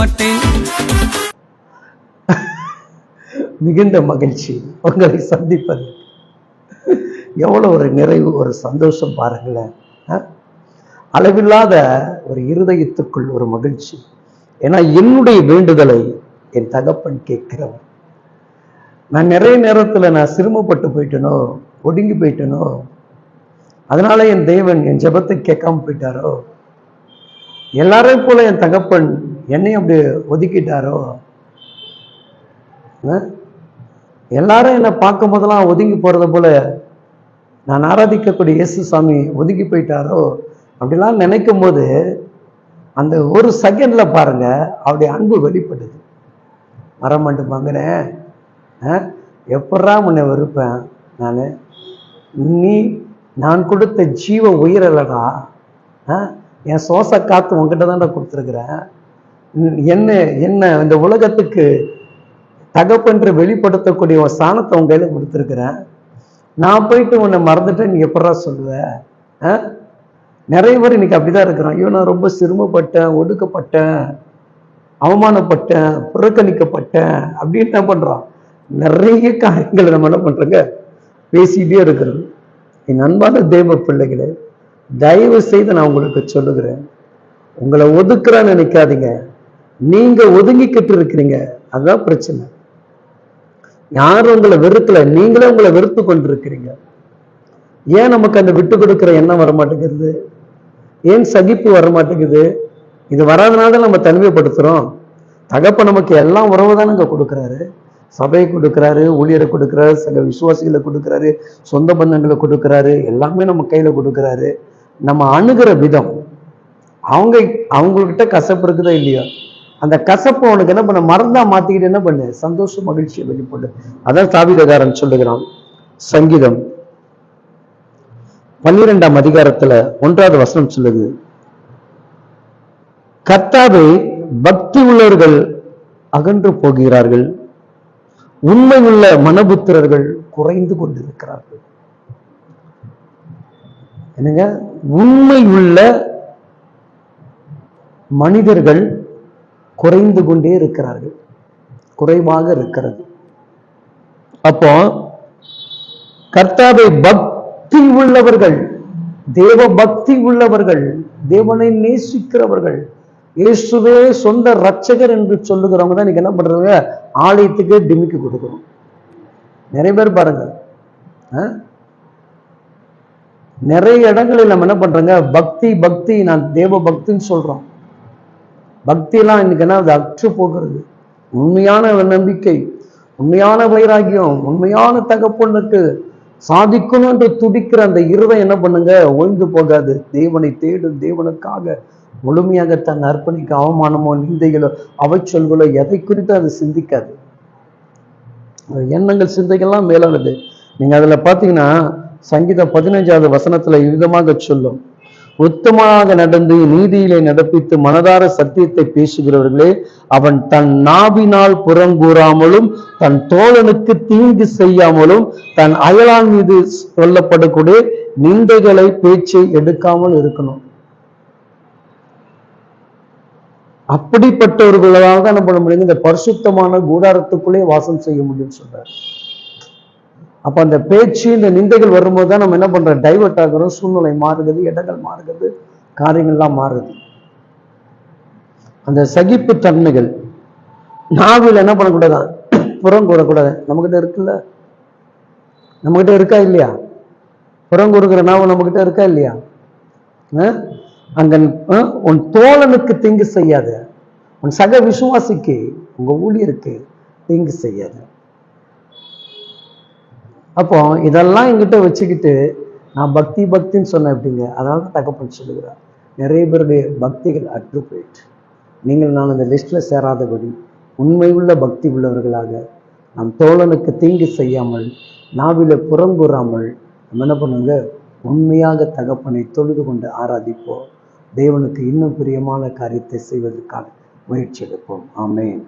மாட்டேன். மிகுந்த மகிழ்ச்சி உங்களை சந்திப்பது. எவ்வளவு ஒரு நிறைவு, ஒரு சந்தோஷம் பாருங்களேன். அளவில்லாத ஒரு இருதயத்துக்குள் ஒரு மகிழ்ச்சி. ஏன்னா என்னுடைய வேண்டுதலை என் தகப்பன் கேட்கிறவர். நான் நிறைய நேரத்துல நான் சிரமப்பட்டு போயிட்டனோ, ஒடுங்கி போயிட்டனோ, அதனால என் தேவன் என் ஜெபத்தை கேட்காம போயிட்டாரோ, எல்லாரையும் போல என் தகப்பன் என்னையும் அப்படி ஒதுக்கிட்டாரோ, எல்லாரும் என்னை பார்க்கும் போதெல்லாம் ஒதுங்கி போறத போல நான் ஆராதிக்கக்கூடிய இயேசு சாமி ஒதுங்கி போயிட்டாரோ அப்படிலாம் நினைக்கும் போது அந்த ஒரு செகண்ட்ல பாருங்க அவருடைய அன்பு வெளிப்படுது. வரமாட்டு பாங்குறேன், எப்படா உன்னை வெறுப்பேன் நான் கொடுத்த ஜீவ உயிரலடா, என் சுவாச காத்து உங்ககிட்ட தான்டா கொடுத்துருக்குறேன். என்ன இந்த உலகத்துக்கு தகப்பென்று வெளிப்படுத்தக்கூடிய ஒரு ஸ்தானத்தை உங்க கையில கொடுத்துருக்குறேன். நான் போயிட்டு உன்னை மறந்துட்டேன் நீ எப்படா சொல்லுவ? நிறைய பேர் இன்னைக்கு அப்படிதான் இருக்கிறான். ஐயோ நான் ரொம்ப சிரமப்பட்டேன், ஒடுக்கப்பட்டேன், அவமானப்பட்டேன், புறக்கணிக்கப்பட்டேன் அப்படின்னு என்ன பண்றான்? நிறைய காரியங்களை நம்ம என்ன பண்றோங்க, பேசிட்டே இருக்கிறோம். என் அன்பான தேவ பிள்ளைகளே, தயவு செய்து நான் உங்களுக்கு சொல்லுகிறேன், உங்களை ஒதுக்குறான்னு நினைக்காதீங்க. நீங்க ஒதுங்கிக்கிட்டு இருக்கிறீங்க, அதுதான் பிரச்சனை. யாரும் உங்களை வெறுக்கல, நீங்களே உங்களை வெறுத்து கொண்டிருக்கிறீங்க. ஏன் நமக்கு அந்த விட்டு கொடுக்கிற எண்ணம் வர மாட்டேங்குது? ஏன் சகிப்பு வர மாட்டேங்குது? இது வராதனால நம்ம தனிமைப்படுத்துறோம். தகப்ப நமக்கு எல்லாம் உறவு தானங்க கொடுக்குறாரு. சபையை கொடுக்குறாரு, ஊழியரை கொடுக்குறாரு, சில விசுவாசிகளை கொடுக்குறாரு, சொந்த பந்தங்களை கொடுக்குறாரு, எல்லாமே நம்ம கையில கொடுக்குறாரு. நம்ம அணுகிற விதம், அவங்கக்கிட்ட கசப்பு இருக்குதா இல்லையா, அந்த கசப்பு உனக்கு என்ன பண்ண, மறந்தா மாத்திக்கிட்டு என்ன பண்ணு, சந்தோஷ மகிழ்ச்சியை வெளிப்படு. அதான் தாவீதுகாரன் சொல்லுகிறான். சங்கீதம் 12ஆம் அதிகாரத்துல 1வது வசனம் சொல்லுது, கர்த்தாவே பக்தி உள்ளவர்கள் அகன்று போகிறார்கள், உண்மை உள்ள மனபுத்திரர்கள் குறைந்து கொண்டிருக்கிறார்கள். என்னங்க, உண்மை உள்ள மனிதர்கள் குறைந்து கொண்டே இருக்கிறார்கள், குறைவாக இருக்கிறது. அப்போ கர்த்தாவை பக்தி உள்ளவர்கள், தேவ பக்தி உள்ளவர்கள், தேவனை நேசிக்கிறவர்கள், இயேசுவே சொந்த ரட்சகர் என்று சொல்லுகிறவங்க தான் இன்னைக்கு என்ன பண்றாங்க, ஆலயத்துக்கு டிமிக்கி கொடுக்கணும். நிறைய பேர் பாருங்க, நிறைய இடங்களில் நம்ம என்ன பண்றாங்க, பக்தி பக்தி, நான் தேவ பக்தின்னு சொல்றோம். பக்தி எல்லாம் இன்னைக்கு என்ன, அது அற்று போகிறது. உண்மையான நம்பிக்கை, உண்மையான வைராகியம், உண்மையான தகப்பனுக்கு சாதிக்கணும் என்று துடிக்கிற அந்த இருதயம் என்ன பண்ணுங்க, ஓய்ந்து போகாது. தேவனை தேடும், தேவனுக்காக முழுமையாக தன் அர்ப்பணிக்க, அவமானமோ நிந்தைகளோ அவச்சொல்களோ எதை குறித்து அது சிந்திக்காது. எண்ணங்கள் சிந்தைகள்லாம் மேலானது. நீங்க அதுல பாத்தீங்கன்னா சங்கீதம் 15வது வசனத்துல விதமாக சொல்லும், உத்தமமாக நடந்து நீதியிலே நடப்பித்து மனதார சத்தியத்தை பேசுகிறவர்களே, அவன் தன் நாவினால் புறங்கூறாமலும் தன் தோழனுக்கு தீங்கு செய்யாமலும் தன் அயலான் மீது சொல்லப்படக்கூடிய நிந்தைகளை பேச்சை எடுக்காமல் இருக்கணும். அப்படிப்பட்டவர்களால் தான் என்ன பண்ண முடியும், இந்த பரிசுத்தமான கூடாரத்துக்குள்ளே வாசம் செய்ய முடியும்னு சொல்றாரு. அப்ப அந்த பேச்சு, இந்த நிந்தைகள் வரும்போது தான் நம்ம என்ன பண்றோம், டைவர்ட் ஆகிறோம். சூழ்நிலை மாறுகிறது, இடங்கள் மாறுகிறது, காரியங்கள்லாம் மாறுது. அந்த சகிப்பு தன்மைகள் நாவில் என்ன பண்ணக்கூடாது, புறம் கூறக்கூடாது. நம்மகிட்ட இருக்குல்ல, நம்மகிட்ட இருக்கா இல்லையா? புறம் கூறுகிற நாவு நம்மகிட்ட இருக்கா இல்லையா? அங்க உன் தோழனுக்கு தீங்கு செய்யாத, உன் சக விசுவாசிக்கு, உங்க ஊழியருக்கு தீங்கு செய்யாத. அப்போ இதெல்லாம் என்கிட்ட வச்சுக்கிட்டு நான் பக்தி பக்தின்னு சொன்னேன் எப்படிங்க? அதனால தான் தகப்பன் சொல்லுகிறார், நிறைய பேருடைய பக்திகள் அற்று போயிட்டு, நீங்கள் நான் அந்த லிஸ்ட்ல சேராதபடி உண்மை உள்ள பக்தி உள்ளவர்களாக நம் தோழனுக்கு தீங்கு செய்யாமல், நாவில புறங்கூறாமல் நம்ம என்ன பண்ணுங்க, உண்மையாக தகப்பனை தொழுது கொண்டு ஆராதிப்போம். தேவனுக்கு இன்னும் பிரியமான காரியத்தை செய்வதற்கான முயற்சி எடுப்போம். ஆமென்.